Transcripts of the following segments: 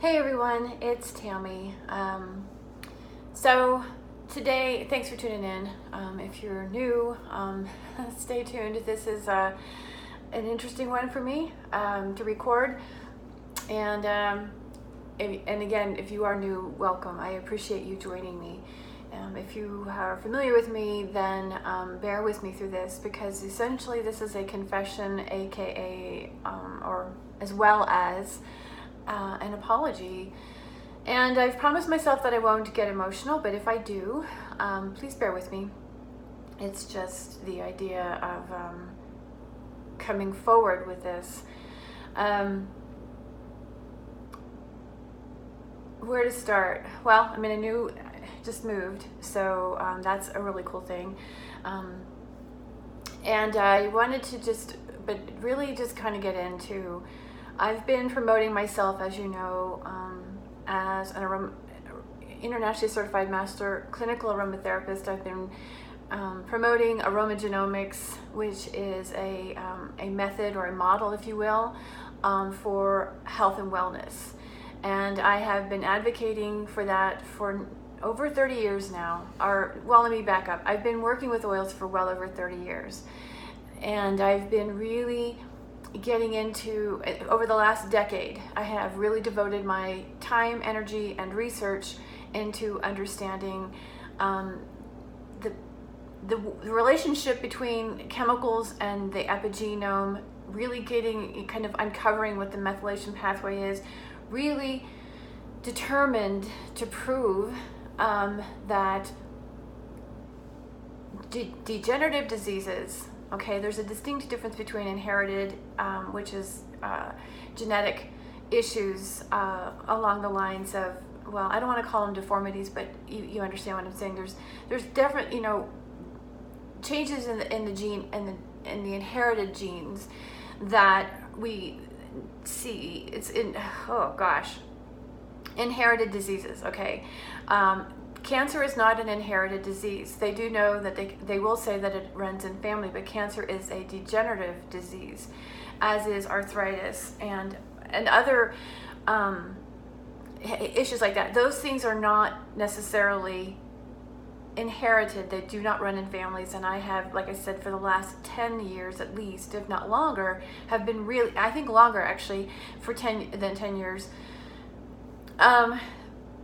Hey everyone, it's Tammy. So today, thanks for tuning in. If you're new, stay tuned. This is an interesting one for me to record. And again, if you are new, welcome. I appreciate you joining me. If you are familiar with me, then bear with me through this, because essentially this is a confession, aka or as well as an apology. And I've promised myself that I won't get emotional, but if I do, please bear with me. It's just the idea of coming forward with this. Where to start? Well, I'm in just moved, so that's a really cool thing. And I wanted to just kind of get into, I've been promoting myself, as you know, as an internationally certified master clinical aromatherapist. I've been promoting Aromagenomics, which is a method or a model, if you will, for health and wellness. And I have been advocating for that for over 30 years now. Let me back up. I've been working with oils for well over 30 years. And I've been really getting into, over the last decade, I have really devoted my time, energy, and research into understanding the relationship between chemicals and the epigenome, really kind of uncovering what the methylation pathway is, really determined to prove that degenerative diseases, okay, there's a distinct difference between inherited, which is genetic issues along the lines of, well, I don't want to call them deformities, but you understand what I'm saying. There's different, changes in the gene and the inherited genes that we see. It's inherited diseases. Okay. Cancer is not an inherited disease. They do know that they will say that it runs in family, but cancer is a degenerative disease, as is arthritis and other issues like that. Those things are not necessarily inherited. They do not run in families. And I have, like I said, for the last 10 years at least, if not longer, have been really, I think longer actually, for 10 years,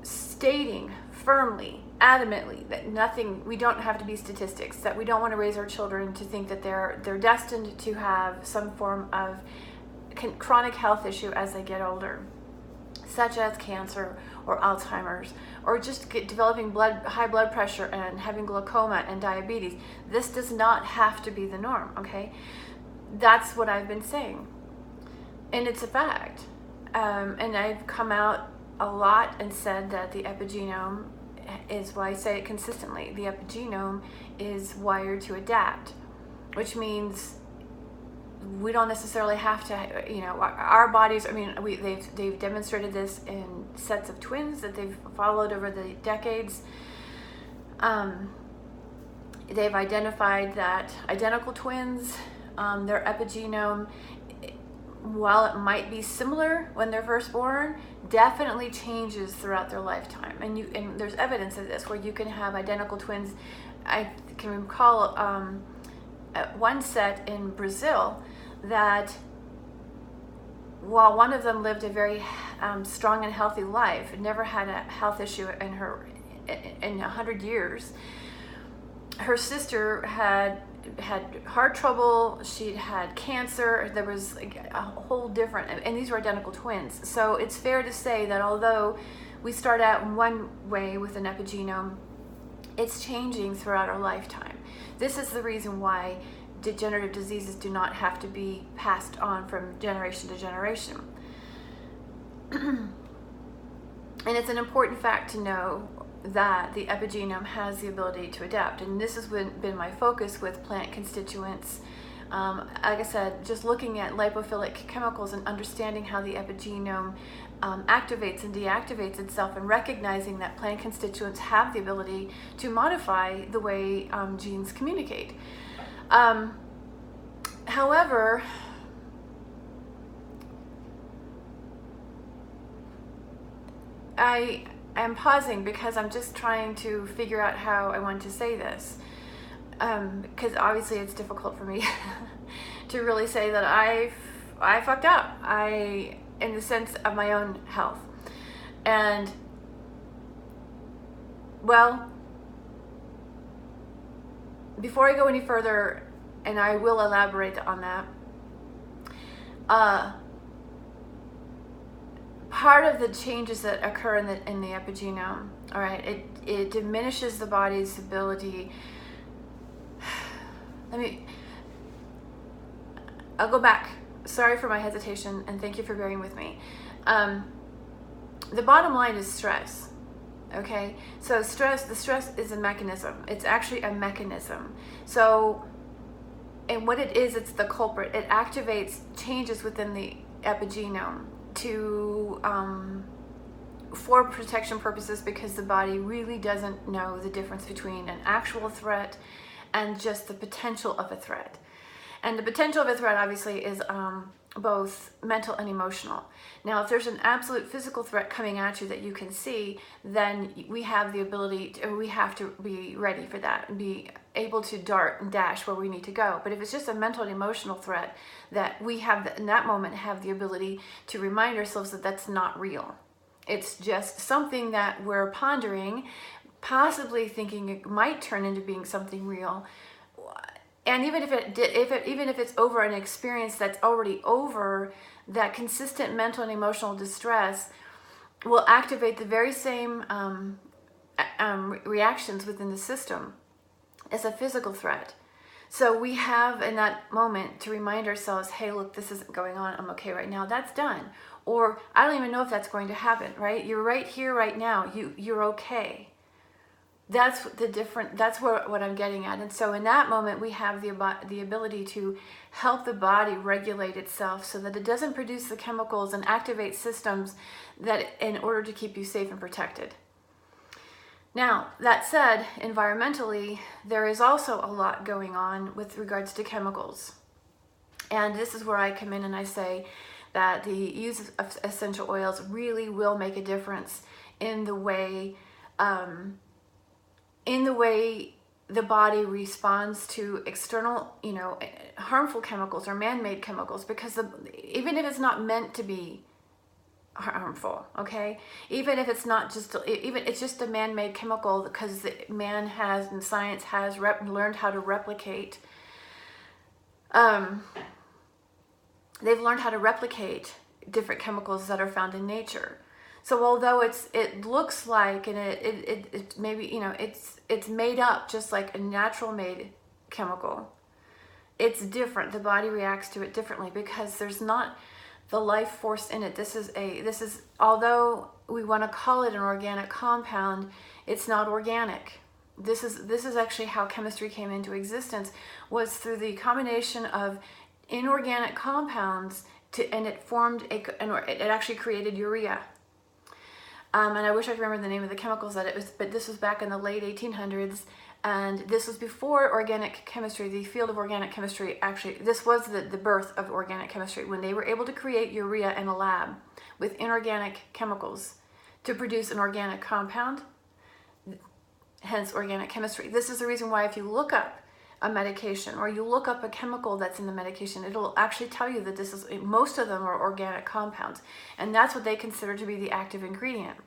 stating firmly, adamantly, that we don't have to be statistics, that we don't want to raise our children to think that they're destined to have some form of chronic health issue as they get older, such as cancer or Alzheimer's, or just developing high blood pressure and having glaucoma and diabetes. This does not have to be the norm, okay? That's what I've been saying, and it's a fact. And I've come out a lot and said that the epigenome is, why I say it consistently, the epigenome is wired to adapt, which means we don't necessarily have to, our bodies, they've demonstrated this in sets of twins that they've followed over the decades. They've identified that identical twins, their epigenome, while it might be similar when they're first born, definitely changes throughout their lifetime. And there's evidence of this, where you can have identical twins. I can recall one set in Brazil that, while one of them lived a very strong and healthy life, never had a health issue in 100 years, her sister had heart trouble, she'd had cancer, there was a whole different, and these were identical twins. So it's fair to say that although we start out in one way with an epigenome, it's changing throughout our lifetime. This is the reason why degenerative diseases do not have to be passed on from generation to generation. And it's an important fact to know that the epigenome has the ability to adapt, and this has been my focus with plant constituents. Like I said, just looking at lipophilic chemicals and understanding how the epigenome activates and deactivates itself, and recognizing that plant constituents have the ability to modify the way genes communicate. However, I am pausing because I'm just trying to figure out how I want to say this. Because obviously it's difficult for me to really say that I fucked up. In the sense of my own health. And, well, before I go any further, and I will elaborate on that, part of the changes that occur in the epigenome, all right, it diminishes the body's ability. I'll go back. Sorry for my hesitation, and thank you for bearing with me. The bottom line is stress. Okay, so the stress is a mechanism. It's actually a mechanism. So, and what it is, it's the culprit. It activates changes within the epigenome to for protection purposes, because the body really doesn't know the difference between an actual threat and just the potential of a threat. And the potential of a threat obviously is both mental and emotional. Now, if there's an absolute physical threat coming at you that you can see, then we have the ability to, we have to be ready for that and be able to dart and dash where we need to go. But if it's just a mental and emotional threat, that we have in that moment have the ability to remind ourselves that that's not real. It's just something that we're pondering, possibly thinking it might turn into being something real. And even if it's over an experience that's already over, that consistent mental and emotional distress will activate the very same reactions within the system as a physical threat. So we have in that moment to remind ourselves, hey, look, this isn't going on. I'm okay right now. That's done. Or I don't even know if that's going to happen, right? You're right here, right now. You're okay. That's what I'm getting at. And so in that moment, we have the ability to help the body regulate itself so that it doesn't produce the chemicals and activate systems that in order to keep you safe and protected. Now, that said, environmentally, there is also a lot going on with regards to chemicals. And this is where I come in and I say that the use of essential oils really will make a difference in the way the body responds to external, harmful chemicals or man-made chemicals, because even if it's not meant to be harmful, okay? Even if it's not it's just a man-made chemical because man has and science has learned how to replicate. They've learned how to replicate different chemicals that are found in nature. So although it looks like, and it maybe, it's made up just like a natural made chemical, it's different. The body reacts to it differently because there's not the life force in it. This is although we want to call it an organic compound, it's not organic. This is actually how chemistry came into existence, was through the combination of inorganic compounds and it formed it actually created urea. And I wish I could remember the name of the chemicals that it was, but this was back in the late 1800s, and this was before organic chemistry, the field of organic chemistry. Actually, this was the birth of organic chemistry, when they were able to create urea in a lab with inorganic chemicals to produce an organic compound, hence organic chemistry. This is the reason why if you look up a medication or you look up a chemical that's in the medication, it'll actually tell you that most of them are organic compounds, and that's what they consider to be the active ingredient.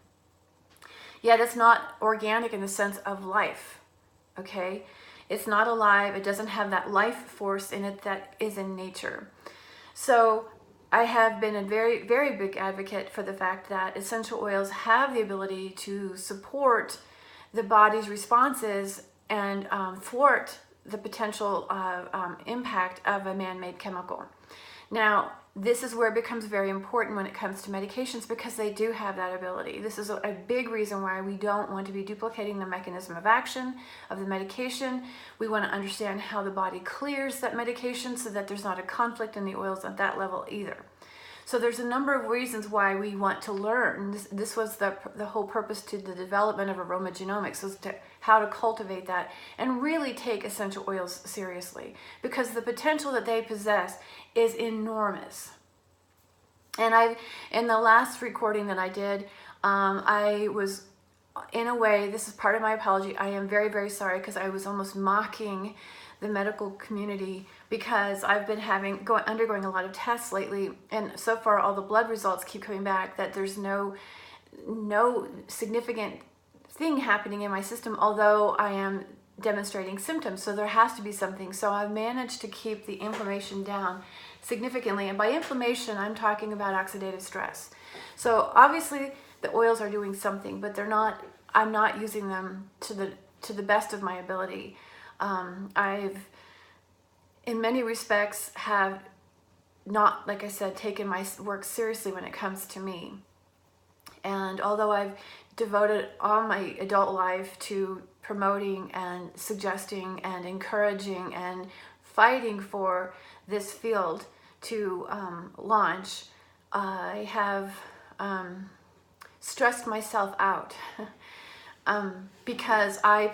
Yet it's not organic in the sense of life, okay? It's not alive. It doesn't have that life force in it that is in nature. So I have been a very, very big advocate for the fact that essential oils have the ability to support the body's responses and thwart the potential impact of a man-made chemical. Now, this is where it becomes very important when it comes to medications, because they do have that ability. This is a big reason why we don't want to be duplicating the mechanism of action of the medication. We want to understand how the body clears that medication so that there's not a conflict in the oils at that level either. So there's a number of reasons why we want to learn. This was the whole purpose to the development of Aromagenomics, was to how to cultivate that and really take essential oils seriously, because the potential that they possess is enormous. And in the last recording that I did, I was, in a way, this is part of my apology. I am very, very sorry, because I was almost mocking the medical community, because I've been undergoing a lot of tests lately, and so far all the blood results keep coming back that there's no significant thing happening in my system, although I am demonstrating symptoms, so there has to be something. So I've managed to keep the inflammation down significantly, and by inflammation I'm talking about oxidative stress. So obviously the oils are doing something, but I'm not using them to the best of my ability. I've, in many respects, have not, like I said, taken my work seriously when it comes to me. And although I've devoted all my adult life to promoting and suggesting and encouraging and fighting for this field to launch, I have stressed myself out because my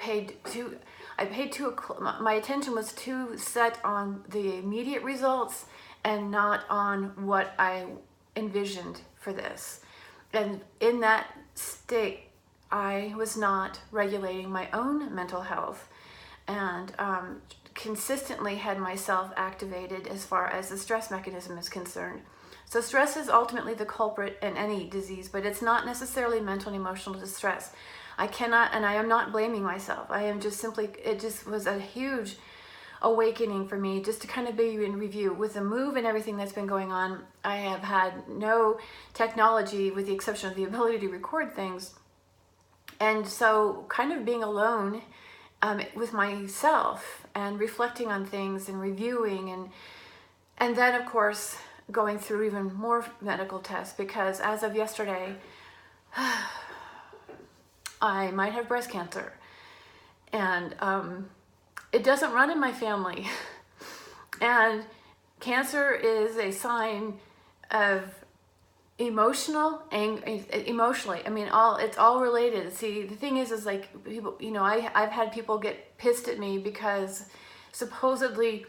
attention was too set on the immediate results and not on what I envisioned for this. And in that state, I was not regulating my own mental health, and consistently had myself activated as far as the stress mechanism is concerned. So stress is ultimately the culprit in any disease, but it's not necessarily mental and emotional distress. I cannot, and I am not blaming myself. I am just simply, it just was a huge awakening for me, just to kind of be in review. With the move and everything that's been going on, I have had no technology with the exception of the ability to record things. And so kind of being alone with myself and reflecting on things and reviewing, and then of course going through even more medical tests, because as of yesterday, I might have breast cancer. And it doesn't run in my family. And cancer is a sign of emotionally, I mean, it's all related. See, the thing is like people, I've had people get pissed at me because supposedly,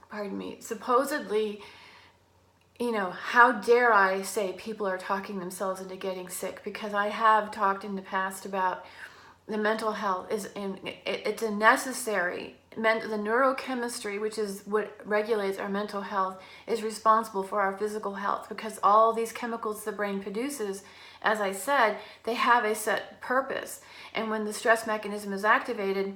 how dare I say people are talking themselves into getting sick, because I have talked in the past about the mental health it's a necessary, the neurochemistry, which is what regulates our mental health, is responsible for our physical health, because all these chemicals the brain produces, as I said, they have a set purpose. And when the stress mechanism is activated,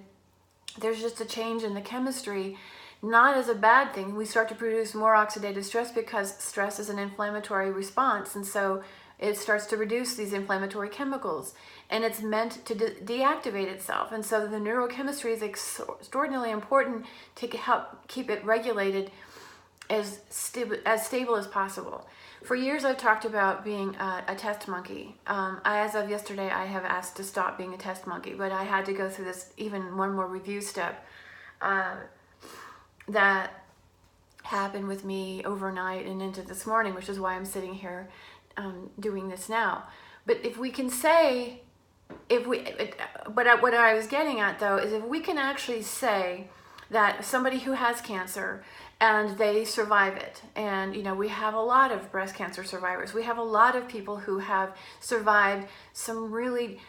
there's just a change in the chemistry, not as a bad thing. We start to produce more oxidative stress because stress is an inflammatory response, and so it starts to reduce these inflammatory chemicals, and it's meant to deactivate itself. And so the neurochemistry is extraordinarily important to help keep it regulated as stable as possible. For years I've talked about being a test monkey. As of yesterday, I have asked to stop being a test monkey, but I had to go through this even one more review step that happened with me overnight and into this morning, which is why I'm sitting here doing this now. But if we can say, what I was getting at though is, if we can actually say that somebody who has cancer and they survive it, and we have a lot of breast cancer survivors, we have a lot of people who have survived some really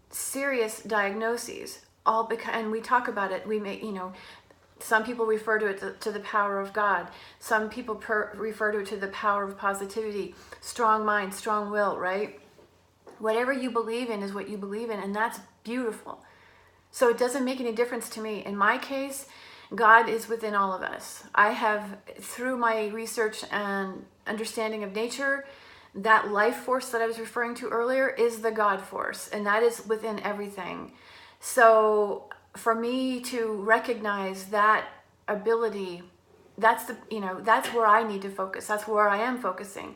serious diagnoses, all because, and we talk about it, we may, some people refer to it to the power of God. Some people refer to it to the power of positivity, strong mind, strong will, right? Whatever you believe in is what you believe in, and that's beautiful. So it doesn't make any difference to me. In my case, God is within all of us. I have, through my research and understanding of nature, that life force that I was referring to earlier is the God force, and that is within everything. So for me to recognize that ability, that's where I need to focus. That's where I am focusing.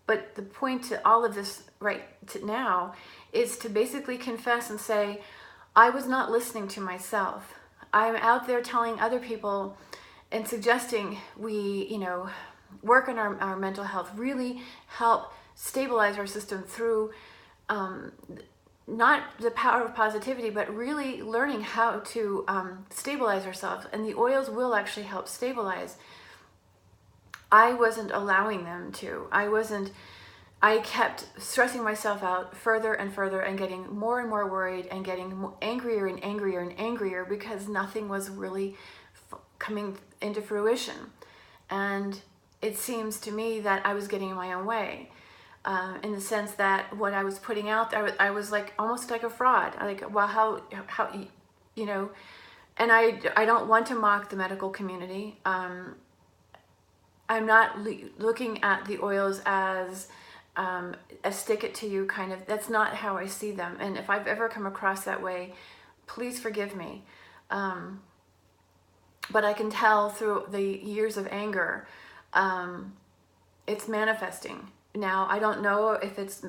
But the point to all of this right now is to basically confess and say, I was not listening to myself. I'm out there telling other people and suggesting we, work on our mental health, really help stabilize our system through not the power of positivity, but really learning how to stabilize ourselves. And the oils will actually help stabilize. I wasn't allowing them to. I wasn't I kept stressing myself out further and further and getting more and more worried and getting angrier and angrier and angrier because nothing was really coming into fruition. And it seems to me that I was getting in my own way, in the sense that what I was putting out, I was like almost like a fraud. Like, well, how you know, and I don't want to mock the medical community. I'm not looking at the oils as a stick it to you kind of. That's not how I see them. And if I've ever come across that way, please forgive me. But I can tell through the years of anger, it's manifesting. Now, I don't know if it's,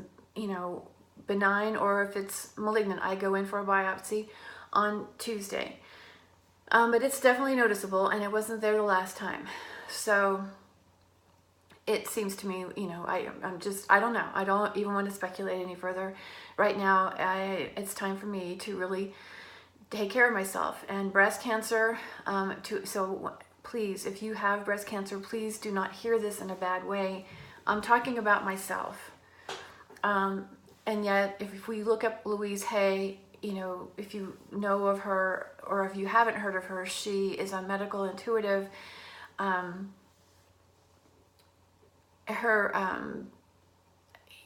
benign or if it's malignant. I go in for a biopsy on Tuesday. But it's definitely noticeable, and it wasn't there the last time. So it seems to me, I don't know. I don't even want to speculate any further. Right now, it's time for me to really take care of myself. And breast cancer, so please, if you have breast cancer, please do not hear this in a bad way. I'm talking about myself. And yet, if we look up Louise Hay, if you know of her, or if you haven't heard of her, she is a medical intuitive. Her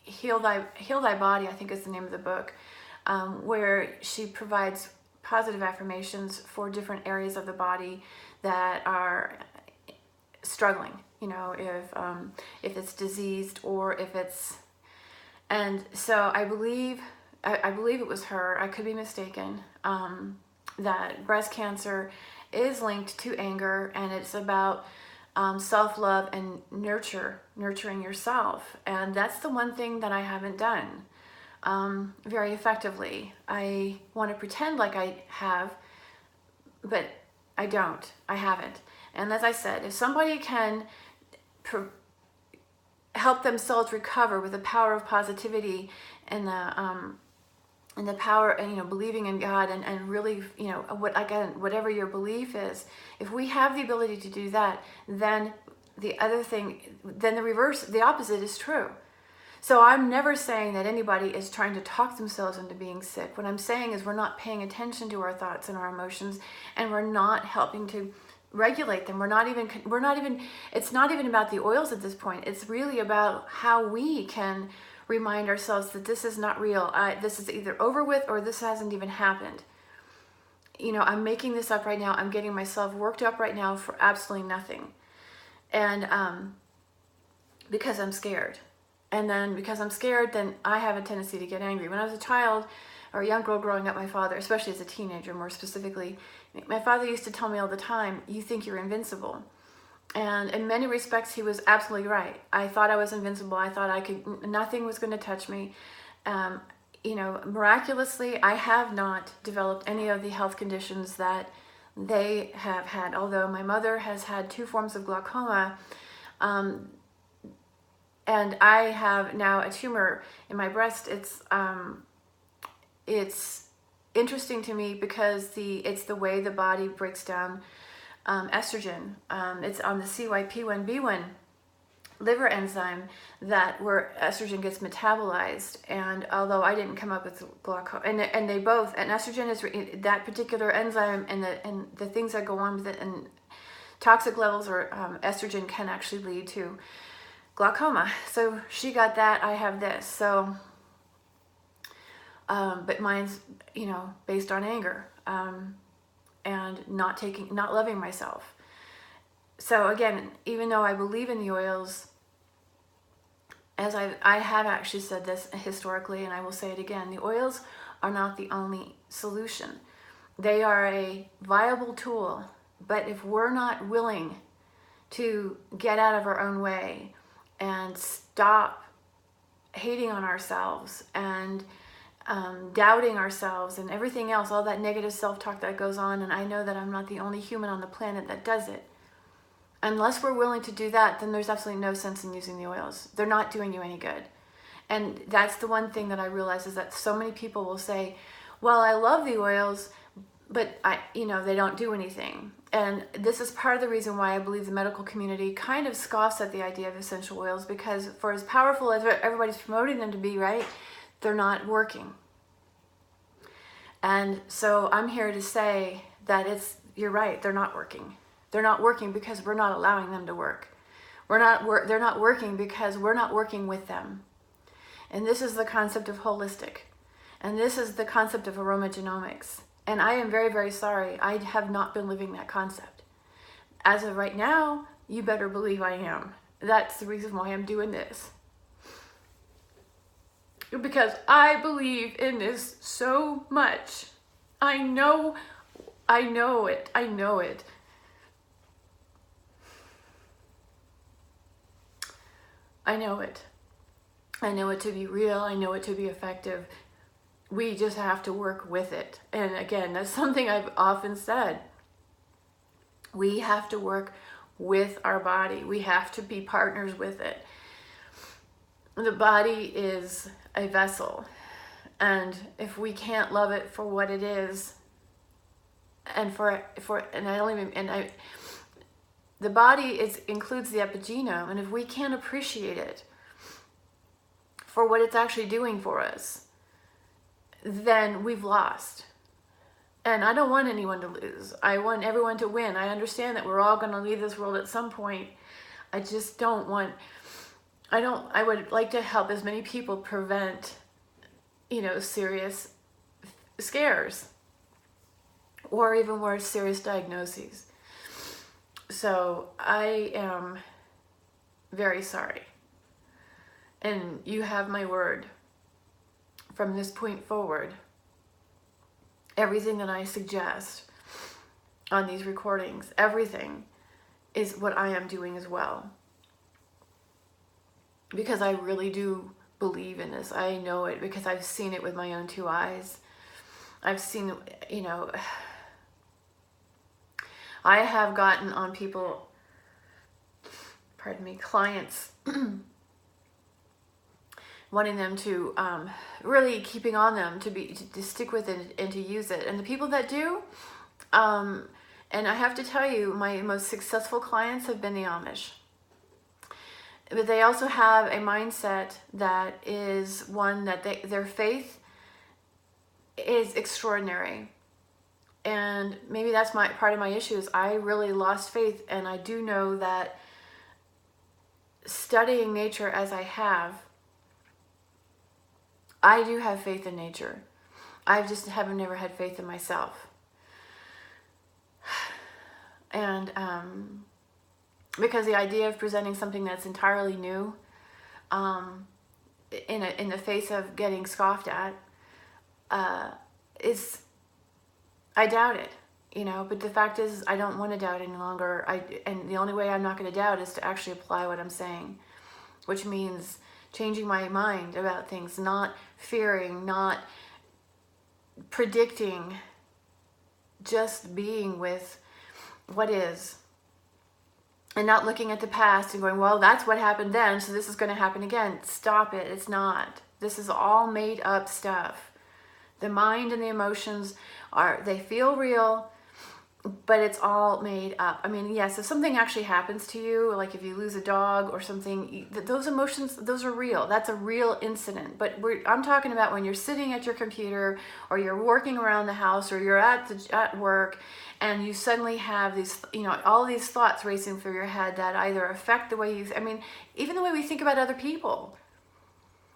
Heal Thy Body, I think is the name of the book, where she provides positive affirmations for different areas of the body that are struggling, if it's diseased or if it's, and so I believe it was her, I could be mistaken, that breast cancer is linked to anger, and it's about self-love and nurturing yourself. And that's the one thing that I haven't done very effectively. I want to pretend like I have, but I don't. I haven't. And as I said, if somebody can help themselves recover with the power of positivity and the power, and believing in God, and really, whatever your belief is, if we have the ability to do that, then the opposite is true. So I'm never saying that anybody is trying to talk themselves into being sick. What I'm saying is we're not paying attention to our thoughts and our emotions, and we're not helping to regulate them. It's not even about the oils at this point. It's really about how we can remind ourselves that this is not real. This is either over with or this hasn't even happened. I'm making this up right now. I'm getting myself worked up right now for absolutely nothing. And because I'm scared. And then because I'm scared, then I have a tendency to get angry. When I was a child or a young girl growing up, my father, especially as a teenager more specifically, my father used to tell me all the time, you think you're invincible. And in many respects, he was absolutely right. I thought I was invincible. I thought nothing was going to touch me. Miraculously, I have not developed any of the health conditions that they have had. Although my mother has had 2 forms of glaucoma, and I have now a tumor in my breast. It's interesting to me because it's the way the body breaks down estrogen. It's on the CYP1B1 liver enzyme where estrogen gets metabolized. And although I didn't come up with glaucoma, and they both, and estrogen is that particular enzyme, and the things that go on with it, and toxic levels or estrogen can actually lead to glaucoma. So she got that, I have this. So, but mine's, based on anger. And not loving myself. So again, even though I believe in the oils, as I have actually said this historically, and I will say it again, the oils are not the only solution. They are a viable tool, but if we're not willing to get out of our own way and stop hating on ourselves and doubting ourselves and everything else, all that negative self-talk that goes on, and I know that I'm not the only human on the planet that does it. Unless we're willing to do that, then there's absolutely no sense in using the oils. They're not doing you any good. And that's the one thing that I realize, is that so many people will say, well, I love the oils, but they don't do anything. And this is part of the reason why I believe the medical community kind of scoffs at the idea of essential oils, because for as powerful as everybody's promoting them to be, right, they're not working. And so I'm here to say that you're right, they're not working. They're not working because we're not allowing them to work. They're not working because we're not working with them. And this is the concept of holistic. And this is the concept of aromagenomics. And I am very, very sorry. I have not been living that concept. As of right now, you better believe I am. That's the reason why I'm doing this. Because I believe in this so much. I know it. I know it. I know it to be real. I know it to be effective. We just have to work with it. And again, that's something I've often said. We have to work with our body. We have to be partners with it. The body is a vessel. And if we can't love it for what it is, the body includes the epigenome, and if we can't appreciate it for what it's actually doing for us, then we've lost. And I don't want anyone to lose. I want everyone to win. I understand that we're all going to leave this world at some point. I just don't want, I would like to help as many people prevent, serious scares, or even worse, serious diagnoses. So I am very sorry. And you have my word. From this point forward, everything that I suggest on these recordings, everything is what I am doing as well. Because I really do believe in this. I know it because I've seen it with my own two eyes. I've seen, I have gotten on people, clients, wanting them to, really keeping on them to stick with it and to use it. And the people that do, and I have to tell you, my most successful clients have been the Amish. But they also have a mindset that is one that their faith is extraordinary. And maybe that's part of my issue is I really lost faith. And I do know that studying nature as I have, I do have faith in nature. I just never had faith in myself. And because the idea of presenting something that's entirely new, in the face of getting scoffed at, is, I doubt it, but the fact is I don't want to doubt any longer. And the only way I'm not going to doubt is to actually apply what I'm saying, which means changing my mind about things, not fearing, not predicting, just being with what is, and not looking at the past and going, well, that's what happened then, so this is going to happen again. Stop it. It's not. This is all made up stuff. The mind and the emotions they feel real, but it's all made up. I mean, yes, if something actually happens to you, like if you lose a dog or something, those emotions, those are real. That's a real incident. But I'm talking about when you're sitting at your computer, or you're working around the house, or you're at work, and you suddenly have these, all these thoughts racing through your head that either affect the way even the way we think about other people.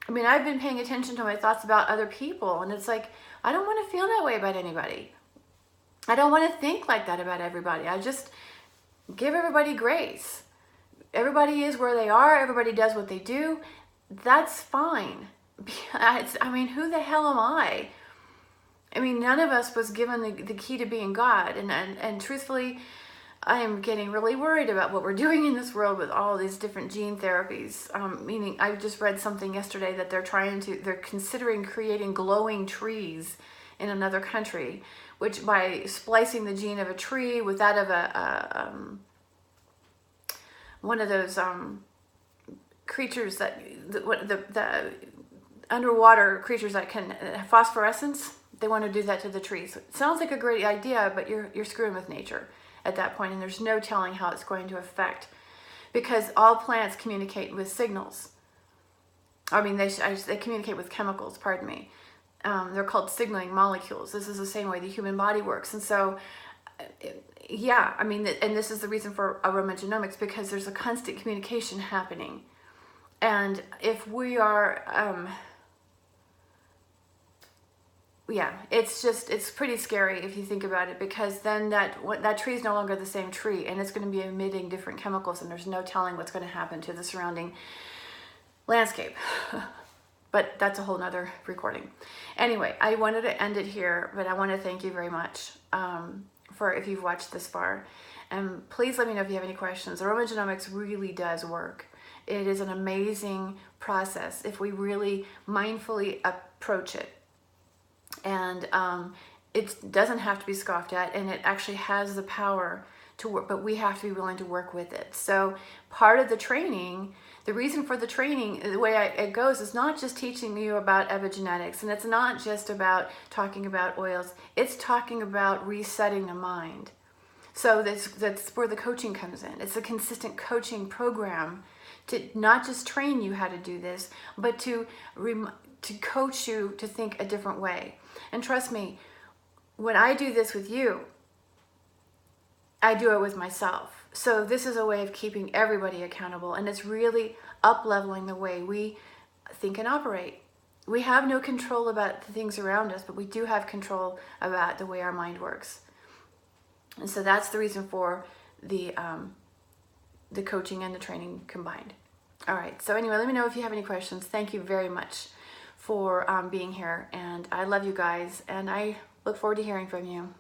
I've been paying attention to my thoughts about other people, and it's like, I don't want to feel that way about anybody. I don't want to think like that about everybody. I just give everybody grace. Everybody is where they are. Everybody does what they do. That's fine. Who the hell am I? None of us was given the key to being God. And truthfully, I am getting really worried about what we're doing in this world with all these different gene therapies. Meaning, I just read something yesterday that they're considering creating glowing trees in another country, which by splicing the gene of a tree with that of one of those creatures that the underwater creatures that can phosphorescence, they want to do that to the trees. It sounds like a great idea, but you're screwing with nature at that point, and there's no telling how it's going to affect, because all plants communicate with signals. I mean, they communicate with chemicals, pardon me. They're called signaling molecules. This is the same way the human body works. And so, yeah, I mean, and this is the reason for aromagenomics, because there's a constant communication happening. And if we are, yeah, it's pretty scary if you think about it, because then that tree is no longer the same tree, and it's going to be emitting different chemicals, and there's no telling what's going to happen to the surrounding landscape. But that's a whole nother recording. Anyway, I wanted to end it here, but I want to thank you very much for if you've watched this far. And please let me know if you have any questions. Aromagenomics really does work. It is an amazing process if we really mindfully approach it. And it doesn't have to be scoffed at, and it actually has the power to work, but we have to be willing to work with it. So part of the training, the reason for the training, the way it goes, is not just teaching you about epigenetics, and it's not just about talking about oils, it's talking about resetting the mind. So that's where the coaching comes in. It's a consistent coaching program to not just train you how to do this, but to coach you to think a different way. And trust me, when I do this with you, I do it with myself. So this is a way of keeping everybody accountable, and it's really up-leveling the way we think and operate. We have no control about the things around us, but we do have control about the way our mind works. And so that's the reason for the coaching and the training combined. All right, so anyway, let me know if you have any questions. Thank you very much for being here, and I love you guys, and I look forward to hearing from you.